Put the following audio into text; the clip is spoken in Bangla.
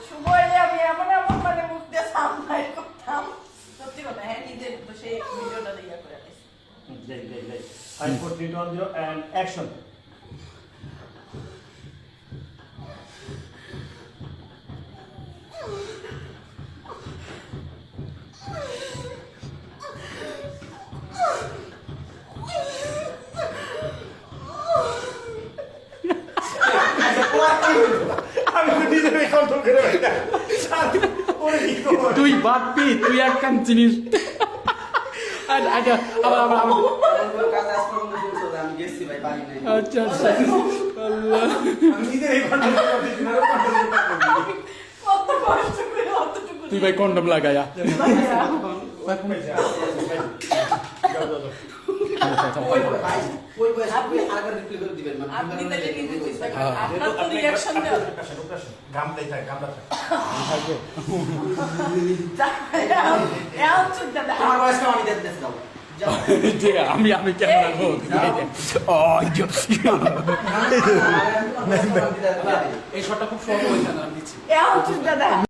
শুভ হইলে আমি এমন এমন মানে মুখ দিয়ে সামলাই করতাম সত্যি কথা হ্যাঁ নিজের সেই ভিডিওটা দিয়ে করে দিই 5 4 3 2 1 0 and action তুই বাপি তুই এক কান জিনিস আচ্ছা আচ্ছা আচ্ছা আল্লাহ কত কষ্ট করে অতটুকু তুই ভাই কন্ডম লাগায়া আপনি তাহলে নিজে চিন্তা করেন আপনার তো রিঅ্যাকশন দেন গামলাই থাকে গামলা থাকে এমন চিন্তা দেন আমার বয়সটা আমি দেখতে দাও আমি ক্যামেরা এই শটটা খুব সহজ হয়েছে না আমি দিচ্ছি এমন চিন্তা দেন